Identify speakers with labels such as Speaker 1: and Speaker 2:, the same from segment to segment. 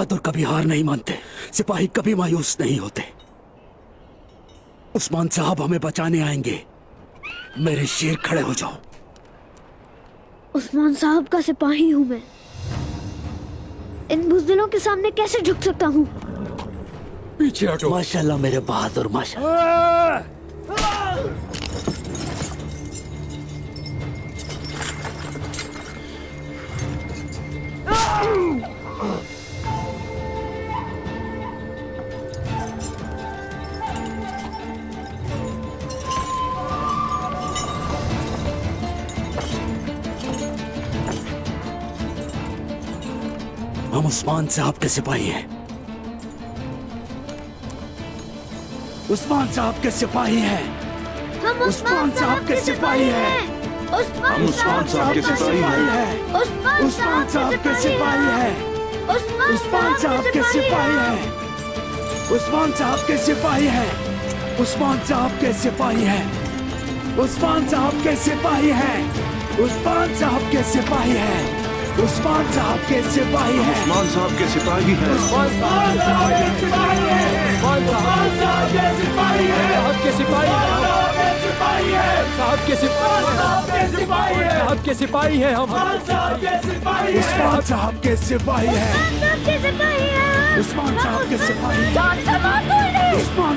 Speaker 1: बहादुर कभी हार नहीं मानते, सिपाही कभी मायूस नहीं होते। उस्मान साहब हमें बचाने आएंगे। मेरे शेर खड़े हो जाओ।
Speaker 2: उस्मान साहब का सिपाही हूँ मैं। इन बुज़दिलों के सामने कैसे झुक सकता हूँ?
Speaker 3: पीछे हटो।
Speaker 1: माशाल्लाह मेरे बहादुर, माशाल्लाह। हम उस्मान साहब के सिपाही हैं। उस्मान साहब के सिपाही हैं।
Speaker 2: हम
Speaker 1: उस्मान साहब के सिपाही हैं।
Speaker 2: उस्मान
Speaker 1: साहब के सिपाही हैं। उस्मान साहब के सिपाही हैं। उस्मान साहब के सिपाही हैं। उस्मान साहब के सिपाही हैं। उस्मान साहब के सिपाही हैं। उस्मान साहब के सिपाही हैं। उस्मान साहब के सिपाही हैं। उस्मान साहब के सिपाही हैं।
Speaker 3: उस्मान साहब के सिपाही हैं।
Speaker 1: उस्मान साहब के सिपाही हैं। उस्मान साहब के सिपाही हैं।
Speaker 3: साहब के सिपाही हैं।
Speaker 1: साहब के सिपाही हैं।
Speaker 3: साहब के सिपाही हैं हम।
Speaker 1: उस्मान साहब के सिपाही हैं। उस्मान साहब के सिपाही हैं। उस्मान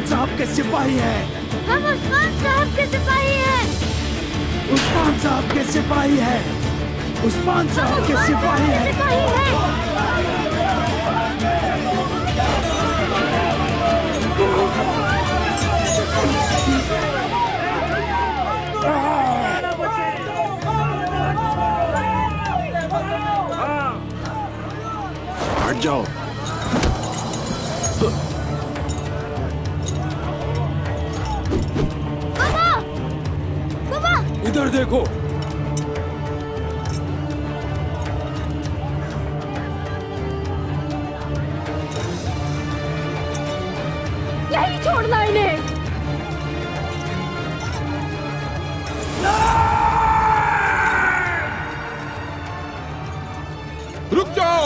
Speaker 1: साहब के सिपाही हैं।
Speaker 2: हम उस्मान साहब के सिपाही हैं।
Speaker 1: उस्मान साहब के सिपाही हैं। उस्मान साहब के सिपाही हैं।
Speaker 3: हट जाओ।
Speaker 2: बाबा!
Speaker 3: इधर देखो।
Speaker 2: यही छोड़ना इन्हें।
Speaker 3: रुक जाओ।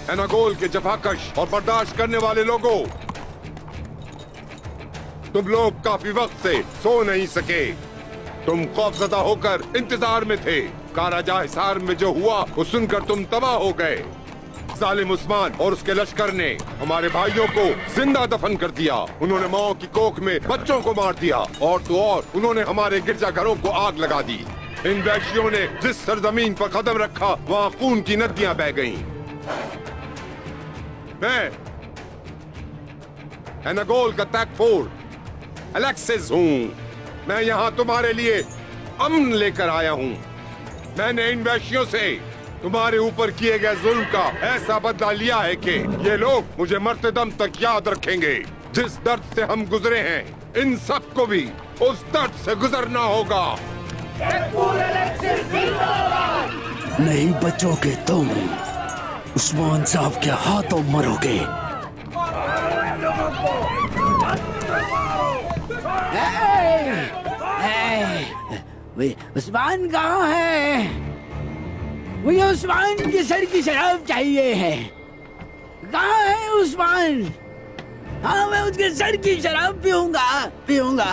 Speaker 3: एनागोल के जफाकश और बर्दाश्त करने वाले लोगों, तुम लोग काफी वक्त से सो नहीं सके। तुम खौफजदा होकर इंतजार में थे। काराजा हिसार में जो हुआ वो सुनकर तुम तबाह हो गए। जालिम उस्मान और उसके लश्कर ने हमारे भाइयों को जिंदा दफन कर दिया। उन्होंने माओ की कोख में बच्चों को मार दिया और तो और उन्होंने हमारे गिरजाघरों को आग लगा दी। इन वैश्यों ने जिस सरजमीन पर कदम रखा वहाँ खून की नदियां बह गईं। मैं एनागोल का तैकफोर अलेक्सिस हूँ। मैं यहाँ तुम्हारे लिए अमन लेकर आया हूँ। मैंने इन वैश्यों से तुम्हारे ऊपर किए गए जुल्म का ऐसा बदला लिया है कि ये लोग मुझे मरते दम तक याद रखेंगे। जिस दर्द से हम गुजरे हैं, इन सबको भी उस दर्द से गुजरना होगा।
Speaker 1: नहीं बचोगे तुम, उस्मान साहब के हाथों मरोगे। उस्मान कहाँ है? मुझे उस्मान की सर की शराब चाहिए है। कहाँ है उस्मान? हाँ, मैं उसके सर की शराब पीऊंगा पीऊंगा।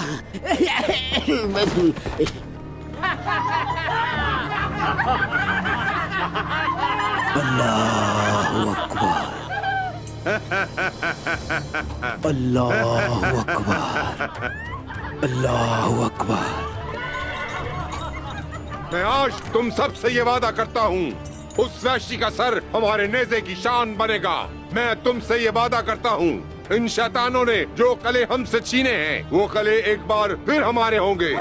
Speaker 1: अल्लाहु अकबर, अल्लाहु अकबर, अल्लाहु अकबर।
Speaker 3: मैं आज तुम सब से ये वादा करता हूँ, उस वैश्य का सर हमारे नेज़े की शान बनेगा। मैं तुमसे ये वादा करता हूँ, इन शैतानों ने जो कले हमसे छीने हैं, वो कले एक बार फिर हमारे होंगे।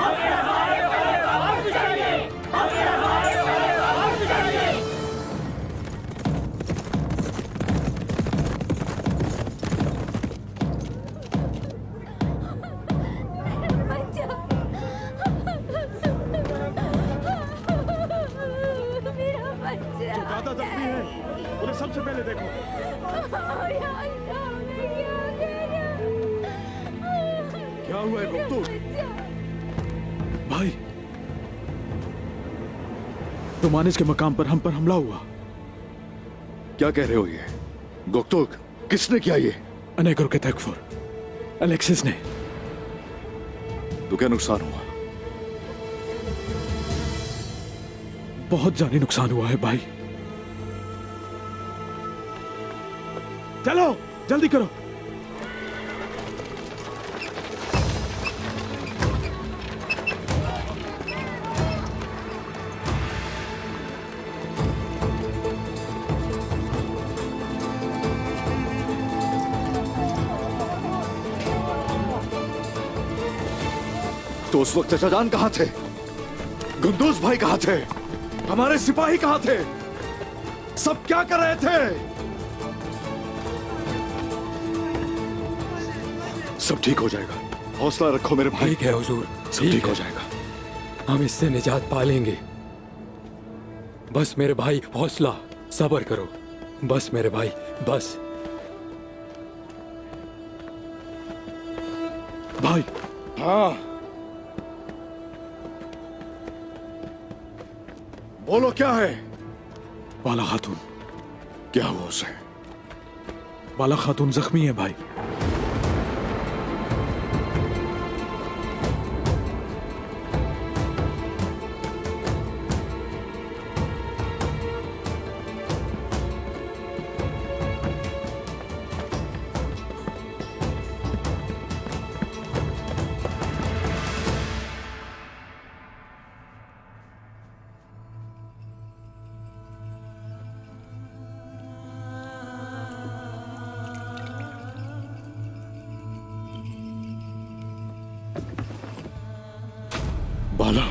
Speaker 1: सबसे पहले देखो। क्या हुआ है गुप्तू?
Speaker 4: भाई, तुमानिस के मकाम पर हम पर हमला हुआ।
Speaker 5: क्या कह रहे हो ये? गोक्तुक, किसने किया ये?
Speaker 4: अनेकर के तकफुर, अलेक्सिस ने।
Speaker 5: तो क्या नुकसान हुआ?
Speaker 4: बहुत जानी नुकसान हुआ है भाई। चलो जल्दी करो।
Speaker 5: तो उस वक्त चचा जान कहां थे? गुंदूज भाई कहां थे? हमारे सिपाही कहां थे? सब क्या कर रहे थे? सब ठीक हो जाएगा, हौसला रखो मेरे भाई।
Speaker 6: ठीक है हुजूर,
Speaker 5: सब ठीक हो जाएगा।
Speaker 6: हम इससे निजात पा लेंगे। बस मेरे भाई, हौसला, सब्र करो। बस मेरे भाई, बस।
Speaker 4: भाई,
Speaker 5: हाँ, बोलो क्या है?
Speaker 4: बाला खातून।
Speaker 5: क्या हुआ उसे?
Speaker 4: बाला खातून जख्मी है भाई।
Speaker 5: बाला,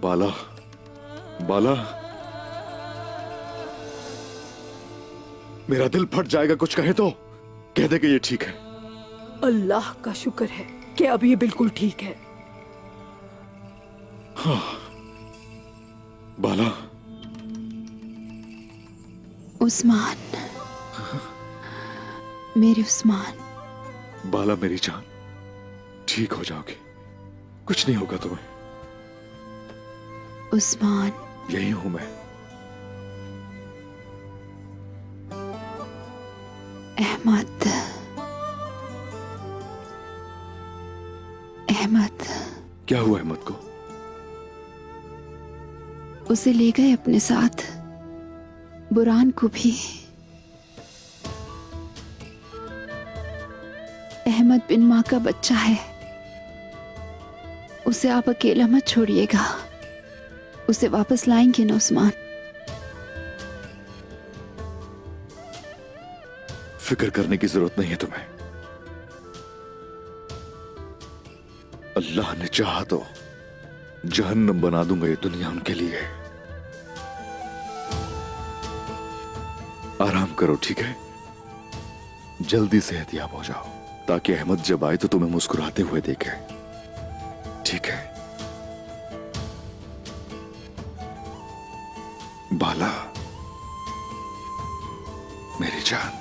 Speaker 5: बाला, बाला, मेरा दिल फट जाएगा कुछ कहे तो। कह दे कि ये ठीक है।
Speaker 7: अल्लाह का शुक्र है कि अब ये बिल्कुल ठीक है।
Speaker 5: बाला,
Speaker 8: उस्मान, मेरे उस्मान।
Speaker 5: बाला मेरी जान, ठीक हो जाओगे, कुछ नहीं होगा तुम्हें।
Speaker 8: उस्मान,
Speaker 5: यही हूं मैं।
Speaker 8: अहमद, अहमद।
Speaker 5: क्या हुआ अहमद को?
Speaker 8: उसे ले गए अपने साथ, बुरान को भी। अहमद बिन माँ का बच्चा है, उसे आप अकेला मत छोड़िएगा। उसे वापस लाएंगे ना उस्मान?
Speaker 5: फिक्र करने की जरूरत नहीं है तुम्हें। अल्लाह ने चाहा तो जहन्नम बना दूंगा ये दुनिया उनके लिए। आराम करो, ठीक है? जल्दी सेहतयाब हो जाओ ताकि अहमद जब आए तो तुम्हें मुस्कुराते हुए देखे, ठीक है? बाला, मेरी जान।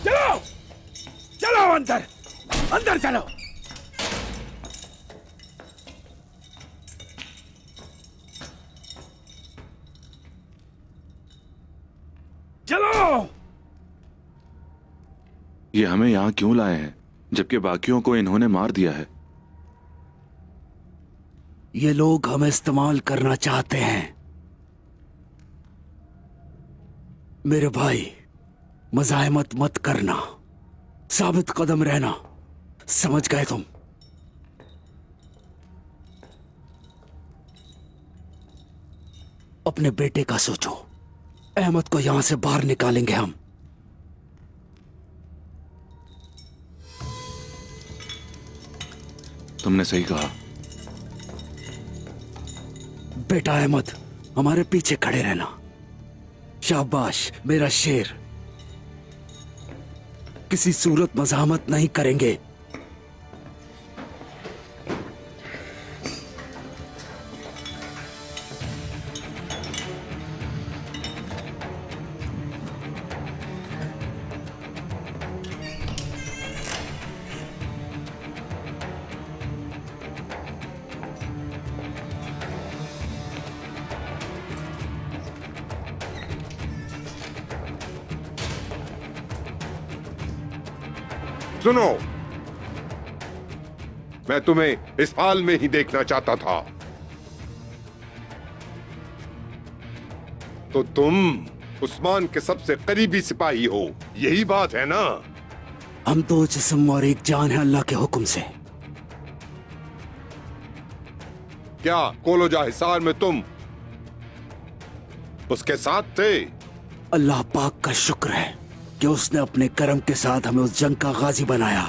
Speaker 1: चलो चलो अंदर, अंदर चलो। चलो।
Speaker 9: ये हमें यहाँ क्यों लाए हैं जबकि बाकियों को इन्होंने मार दिया है?
Speaker 1: ये लोग हमें इस्तेमाल करना चाहते हैं। मेरे भाई, मज़ाहमत मत करना, साबित कदम रहना, समझ गए तुम? अपने बेटे का सोचो, अहमद को यहां से बाहर निकालेंगे हम।
Speaker 9: तुमने सही कहा।
Speaker 1: बेटा अहमद, हमारे पीछे खड़े रहना। शाबाश मेरा शेर। किसी सूरत मज़ाहमत नहीं करेंगे।
Speaker 3: सुनो, मैं तुम्हें इस हाल में ही देखना चाहता था। तो तुम उस्मान के सबसे करीबी सिपाही हो, यही बात है ना?
Speaker 1: हम 2 जिस्म और 1 जान है अल्लाह के हुक्म से।
Speaker 3: क्या कोलोजा हिसार में तुम उसके साथ थे?
Speaker 1: अल्लाह पाक का शुक्र है कि उसने अपने करम के साथ हमें उस जंग का गाजी बनाया।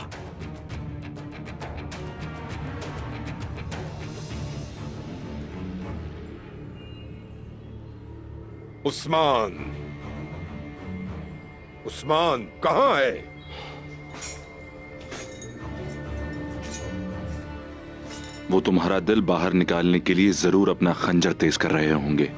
Speaker 3: उस्मान, उस्मान कहां है?
Speaker 9: वो तुम्हारा दिल बाहर निकालने के लिए जरूर अपना खंजर तेज कर रहे होंगे।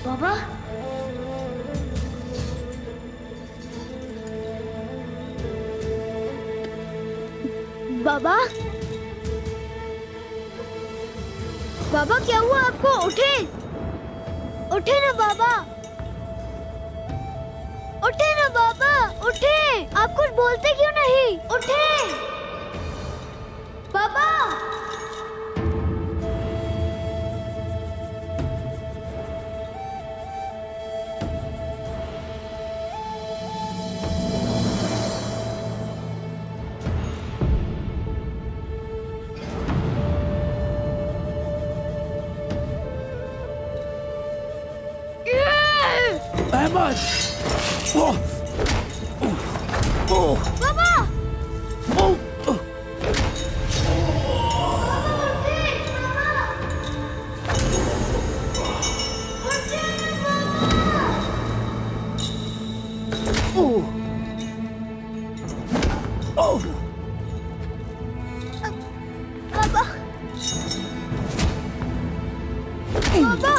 Speaker 2: बाबा, बाबा, बाबा क्या हुआ आपको? उठे, उठे ना बाबा, उठे ना बाबा, उठे। आप कुछ बोलते क्यों नहीं? उठे बाबा।
Speaker 1: अहमद!
Speaker 2: बाबा! बाबा! बाबा!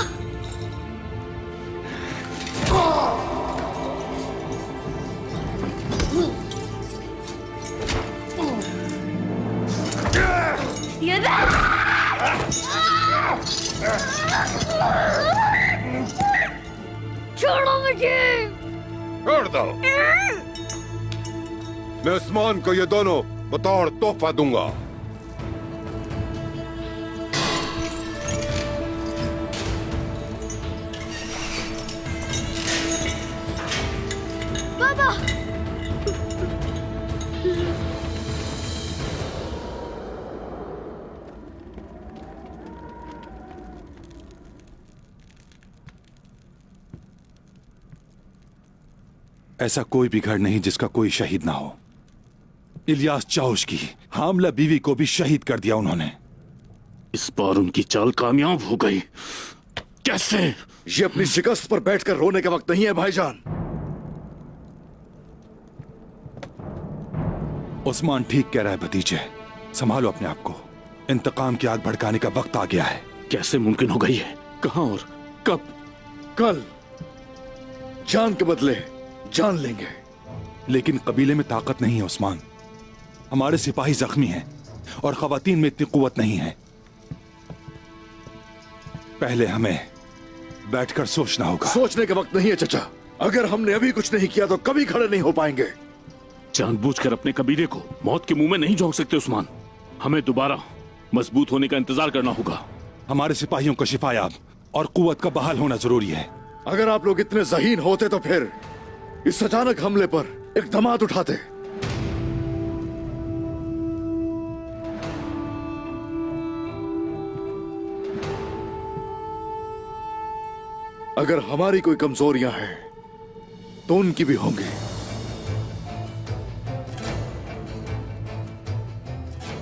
Speaker 2: छोड़ो मुझे।
Speaker 3: छोड़ दो। मैं उस्मान को ये दोनों बतौर तोहफा दूंगा।
Speaker 2: बाबा!
Speaker 5: ऐसा कोई भी घर नहीं जिसका कोई शहीद ना हो। इलियास चाउश की हामला बीवी को भी शहीद कर दिया उन्होंने।
Speaker 10: इस बार उनकी चाल कामयाब हो गई। कैसे?
Speaker 5: ये अपनी शिकस्त पर बैठकर रोने का वक्त नहीं है भाईजान। उस्मान ठीक कह रहा है भतीजे, संभालो अपने आप को। इंतकाम की आग भड़काने का वक्त आ गया है।
Speaker 10: कैसे मुमकिन हो गई है? कहां और कब?
Speaker 5: कल जान के बदले जान लेंगे। लेकिन कबीले में ताकत नहीं है उस्मान। हमारे सिपाही जख्मी हैं और खवातीन में इतनी कुव्वत नहीं है। पहले हमें बैठकर सोचना होगा। सोचने का वक्त नहीं है चचा।
Speaker 1: अगर हमने अभी कुछ नहीं किया तो कभी खड़े नहीं हो पाएंगे।
Speaker 10: जानबूझकर अपने कबीले को मौत के मुंह में नहीं झोंक सकते उस्मान। हमें दोबारा मजबूत होने का इंतजार करना होगा।
Speaker 5: हमारे सिपाहियों को शिफायाब और कुव्वत का बहाल होना जरूरी है।
Speaker 1: अगर आप लोग इतने ज़हीन होते तो फिर इस अचानक हमले पर इक़दामात उठाते। अगर हमारी कोई कमजोरियां हैं तो उनकी भी होंगी।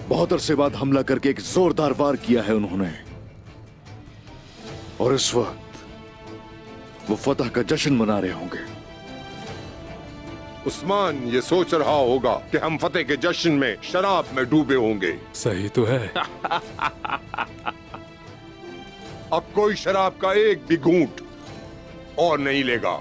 Speaker 1: बहुत अरसे बाद हमला करके एक जोरदार वार किया है उन्होंने, और इस वक्त वो फतह का जश्न मना रहे होंगे।
Speaker 3: उस्मान ये सोच रहा होगा कि हम फतेह के जश्न में शराब में डूबे होंगे।
Speaker 6: सही तो है।
Speaker 3: अब कोई शराब का एक भी घूंट और नहीं लेगा।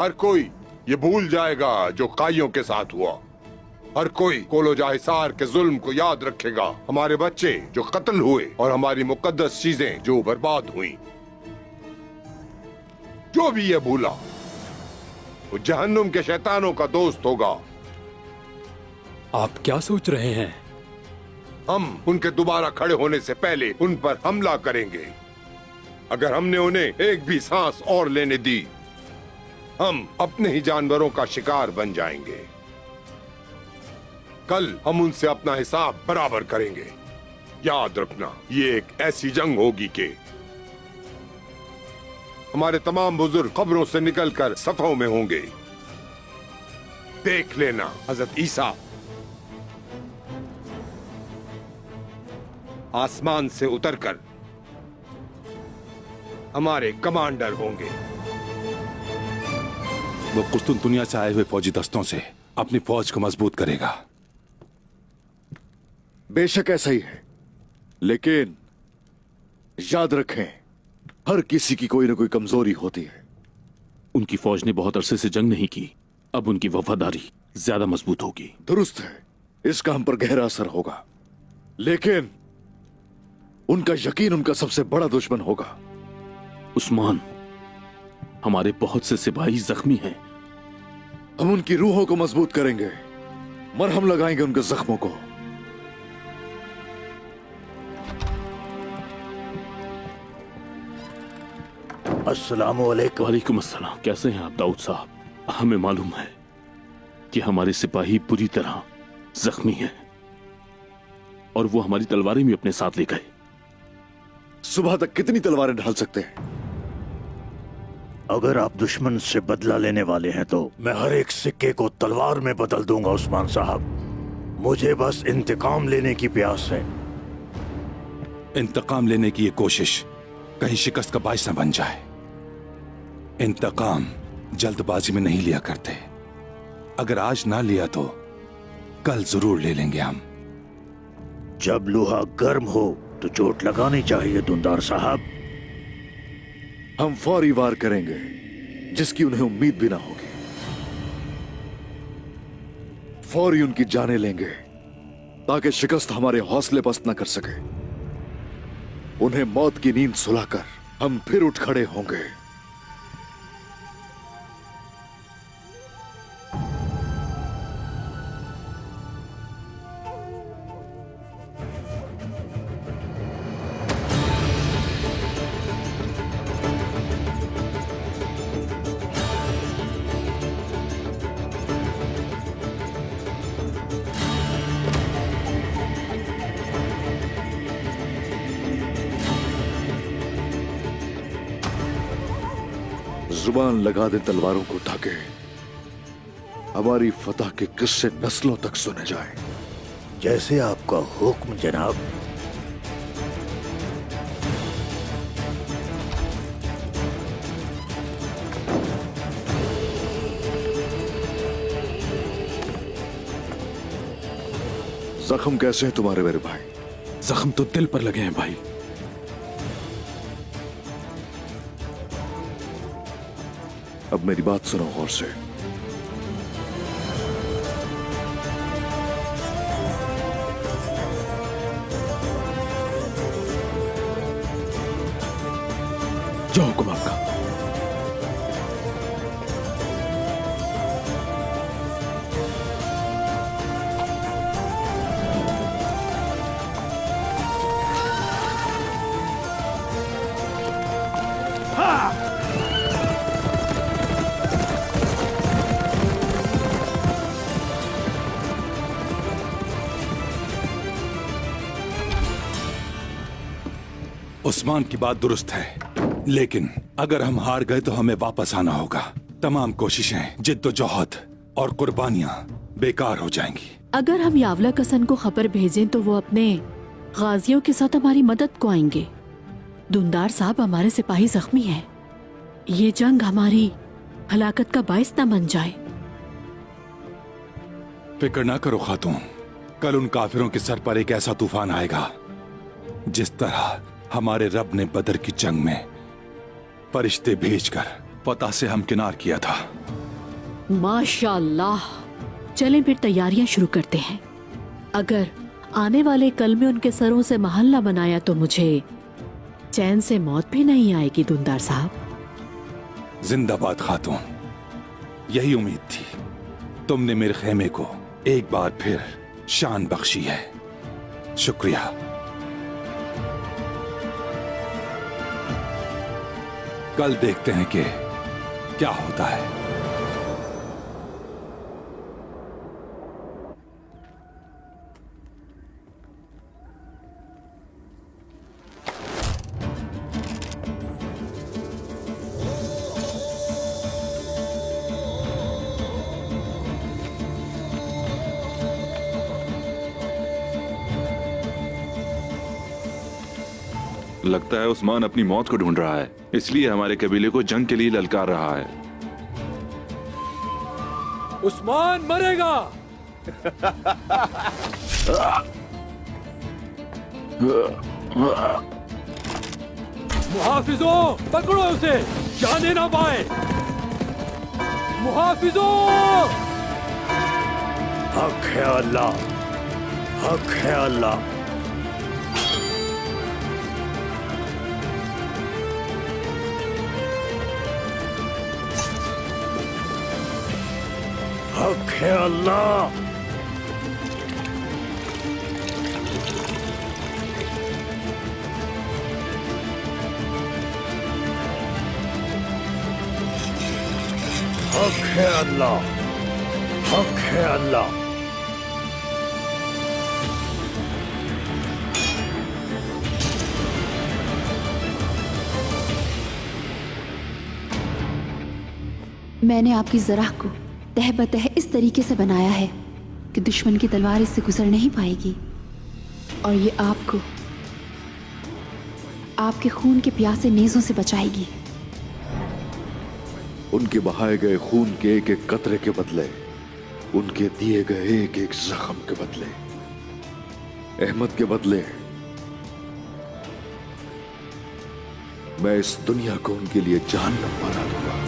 Speaker 3: हर कोई ये भूल जाएगा जो काइयों के साथ हुआ। हर कोई कोलोजा हिसार के जुल्म को याद रखेगा। हमारे बच्चे जो कत्ल हुए और हमारी मुकद्दस चीजें जो बर्बाद हुई। जो भी ये भूला वो जहन्नुम के शैतानों का दोस्त होगा।
Speaker 6: आप क्या सोच रहे हैं?
Speaker 3: हम उनके दोबारा खड़े होने से पहले उन पर हमला करेंगे। अगर हमने उन्हें एक भी सांस और लेने दी, हम अपने ही जानवरों का शिकार बन जाएंगे। कल हम उनसे अपना हिसाब बराबर करेंगे। याद रखना, ये एक ऐसी जंग होगी कि हमारे तमाम बुजुर्ग कब्रों से निकलकर सफों में होंगे। देख लेना, हजरत ईसा आसमान से उतरकर हमारे कमांडर होंगे।
Speaker 5: वो कुस्तुनतुनिया से आए हुए फौजी दस्तों से अपनी फौज को मजबूत करेगा।
Speaker 1: बेशक ऐसा ही है, लेकिन याद रखें, हर किसी की कोई ना कोई कमजोरी होती है।
Speaker 10: उनकी फौज ने बहुत अरसे से जंग नहीं की। अब उनकी वफादारी ज्यादा मजबूत होगी।
Speaker 1: दुरुस्त है, इसका हम पर गहरा असर होगा, लेकिन उनका यकीन उनका सबसे बड़ा दुश्मन होगा।
Speaker 10: उस्मान, हमारे बहुत से सिपाही जख्मी हैं।
Speaker 1: हम उनकी रूहों को मजबूत करेंगे, मरहम लगाएंगे उनके जख्मों को।
Speaker 10: अस्सलामुअलैकुम। वालेकुम अस्सलाम। कैसे हैं आप दाऊद साहब? हमें मालूम है कि हमारे सिपाही बुरी तरह जख्मी हैं और वो हमारी तलवारें भी अपने साथ ले गए।
Speaker 1: सुबह तक कितनी तलवारें ढाल सकते हैं?
Speaker 11: अगर आप दुश्मन से बदला लेने वाले हैं तो मैं हर एक सिक्के को तलवार में बदल दूंगा उस्मान साहब। मुझे बस इंतकाम लेने की प्यास है।
Speaker 5: इंतकाम लेने की ये कोशिश कहीं शिकस्त का बायस न बन जाए। इंतकाम जल्दबाजी में नहीं लिया करते। अगर आज ना लिया तो कल जरूर ले लेंगे हम।
Speaker 11: जब लोहा गर्म हो तो चोट लगानी चाहिए दुंदार साहब।
Speaker 1: हम फौरी वार करेंगे जिसकी उन्हें उम्मीद भी ना होगी। फौरी उनकी जानें लेंगे ताकि शिकस्त हमारे हौसले पस्त न कर सके। उन्हें मौत की नींद सुलाकर हम फिर उठ खड़े होंगे। जुबान लगा दे तलवारों को उठा के, हमारी फतह के किस्से नस्लों तक सुने जाएं।
Speaker 11: जैसे आपका हुक्म जनाब।
Speaker 1: जख्म कैसे हैं तुम्हारे मेरे भाई?
Speaker 4: जख्म तो दिल पर लगे हैं भाई।
Speaker 1: अब मेरी बात सुनो गौर से।
Speaker 4: जो हुक्म आपका।
Speaker 5: उस्मान की बात दुरुस्त है, लेकिन अगर हम हार गए तो हमें वापस आना होगा। तमाम कोशिशें, जिद्दोजहद और कुर्बानियां बेकार हो जाएंगी।
Speaker 7: अगर हम यावला कसन को खबर भेजें तो वो अपने गाजियों के साथ हमारी मदद को आएंगे। दुंदार साहब हमारे सिपाही जख्मी हैं। ये जंग हमारी हलाकत का बायस न बन जाए।
Speaker 5: फिक्र ना करो खातून, कल उन काफिरों के सर पर एक ऐसा तूफान आएगा जिस तरह हमारे रब ने बदर की जंग में फरिश्ते भेजकर फतह से हमकिनार किया था।
Speaker 7: माशाअल्लाह। चलें फिर तैयारियां शुरू करते हैं। अगर आने वाले कल में उनके सरों से महल न बनाया तो मुझे चैन से मौत भी नहीं आएगी दुंदार साहब।
Speaker 5: जिंदाबाद खातून, यही उम्मीद थी। तुमने मेरे खेमे को एक बार फिर शान बख्शी है। शुक्रिया। कल देखते हैं कि क्या होता है।
Speaker 9: लगता है उस्मान अपनी मौत को ढूंढ रहा है, इसलिए हमारे कबीले को जंग के लिए ललकार रहा है।
Speaker 6: उस्मान मरेगा। मुहाफिजों, पकड़ो उसे, जाने ना पाए। मुहाफिजों।
Speaker 11: हक है अल्लाह, हक है अल्लाह। हक है अल्लाह। हक है अल्लाह, हक है अल्लाह।
Speaker 8: मैंने आपकी ज़रा को तह बतह इस तरीके से बनाया है कि दुश्मन की तलवार इससे गुजर नहीं पाएगी, और ये आपको आपके खून के प्यासे नेज़ों से बचाएगी।
Speaker 1: उनके बहाए गए खून के एक एक कतरे के बदले, उनके दिए गए एक एक जख्म के बदले, अहमद के बदले मैं इस दुनिया को उनके लिए जहन्नम बना दूंगा।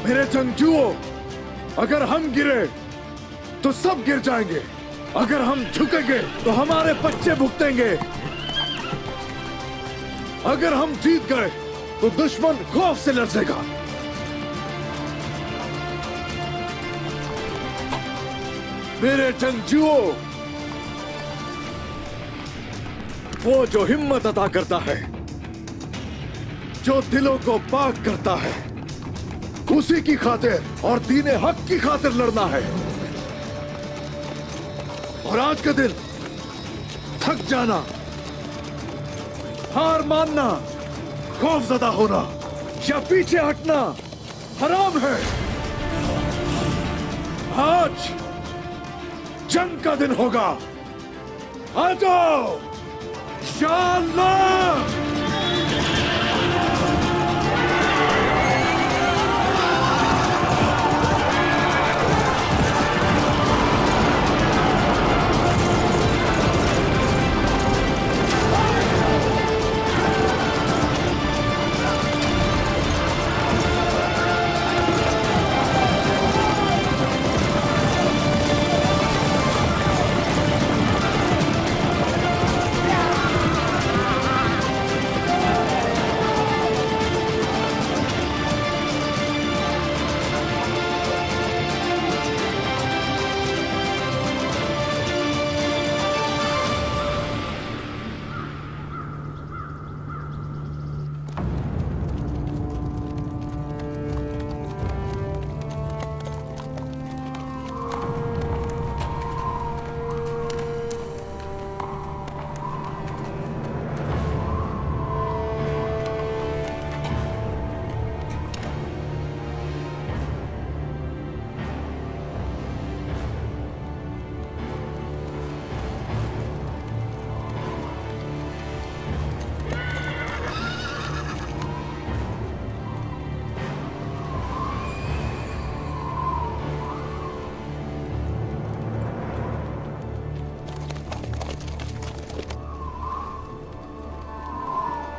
Speaker 1: मेरे जंगजुओं, अगर हम गिरे तो सब गिर जाएंगे, अगर हम झुकेंगे तो हमारे बच्चे भुगतेंगे, अगर हम जीत गए तो दुश्मन खौफ से लड़ेगा। मेरे जंगजुओं, वो जो हिम्मत अता करता है, जो दिलों को पाक करता है, उसी की खातिर और दीने हक की खातिर लड़ना है। और आज का दिन थक जाना, हार मानना, खौफजदा होना या पीछे हटना हराम है। आज जंग का दिन होगा। आ जाओ इंशाअल्लाह।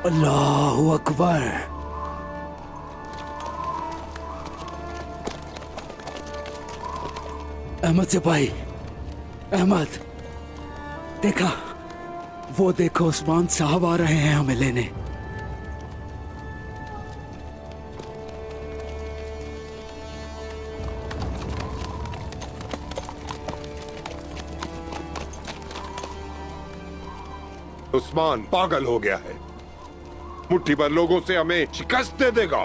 Speaker 1: अल्लाहु अकबर। अहमद सिपाही, अहमद, देखा, वो देखो उस्मान साहब आ रहे हैं हमें लेने।
Speaker 3: उस्मान पागल हो गया है, मुट्ठी भर लोगों से हमें शिकस्त दे देगा।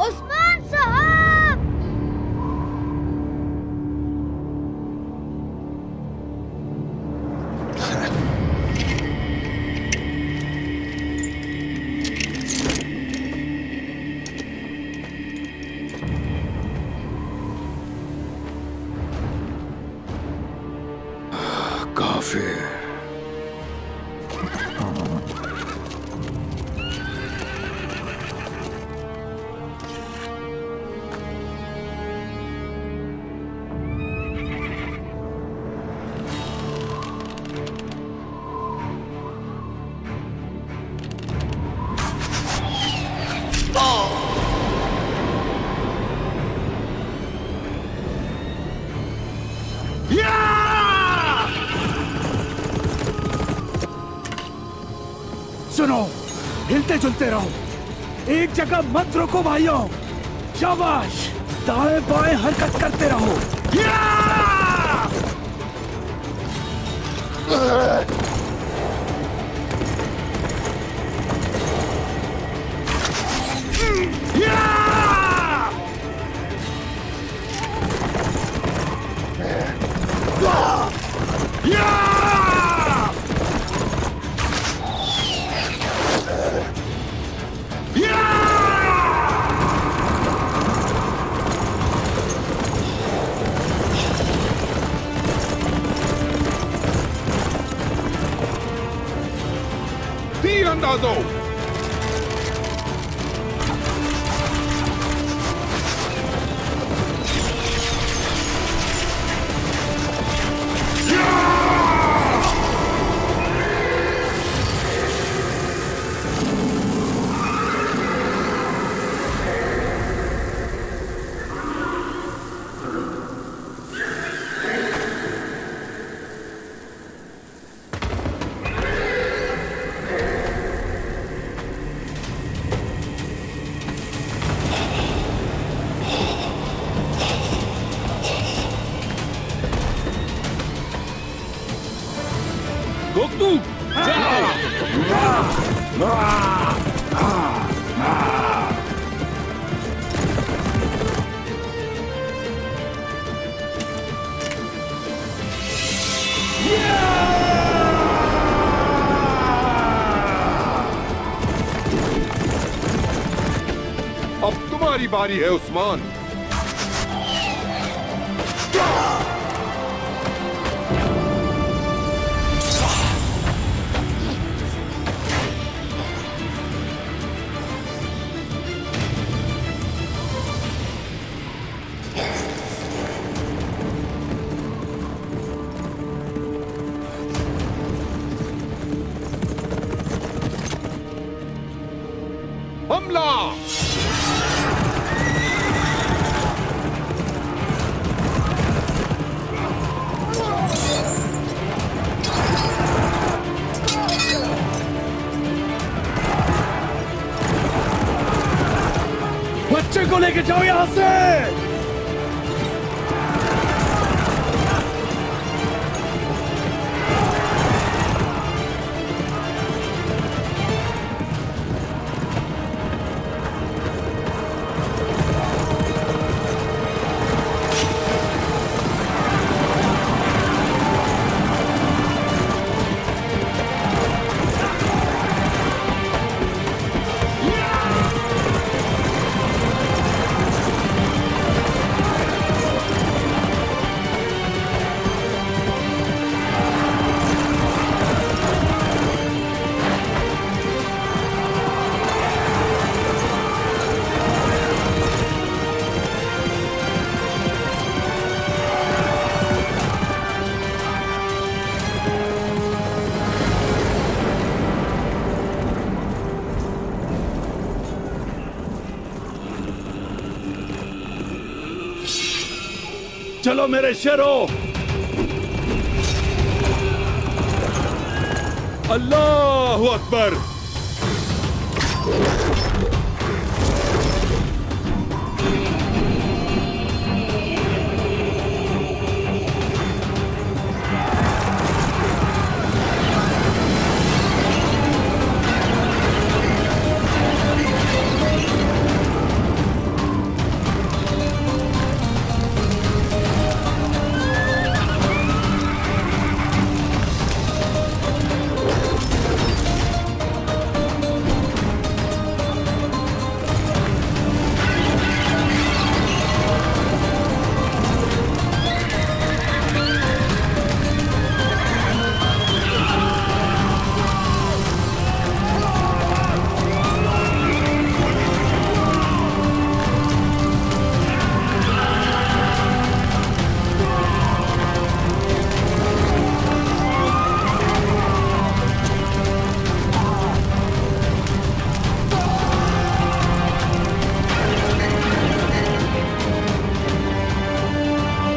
Speaker 2: उस्मान साहब!
Speaker 1: काफिर, सुनो, हिलते जुलते रहो, एक जगह मत रुको भाइयों। शाबाश, दाएं बाएं हरकत करते रहो।
Speaker 3: तीर अंदाजो। अब तुम्हारी बारी है उस्मान। हमला!
Speaker 1: बच्चे को लेके जाओ यहां से।
Speaker 11: चलो मेरे शेरों।
Speaker 5: अल्लाह अकबर।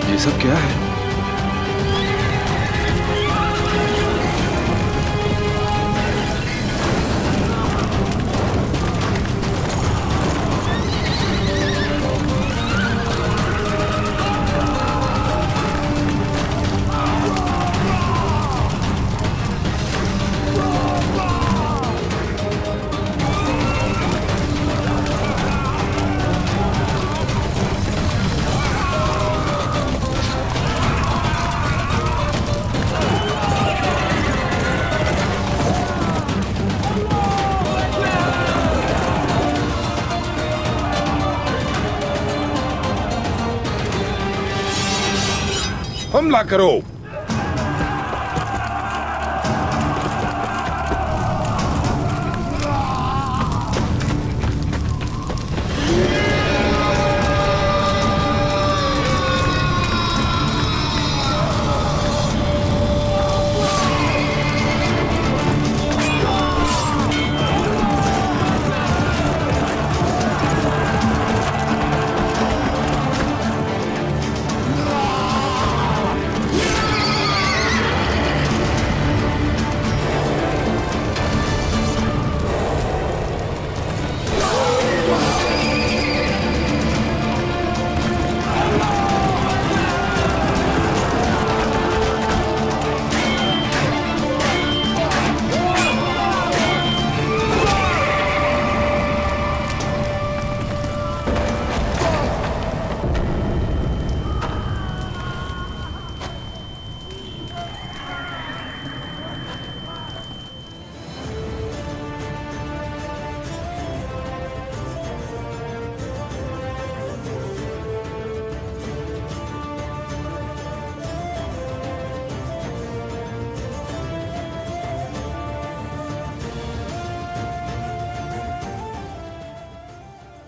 Speaker 9: ये सब क्या है?
Speaker 3: हमला करो।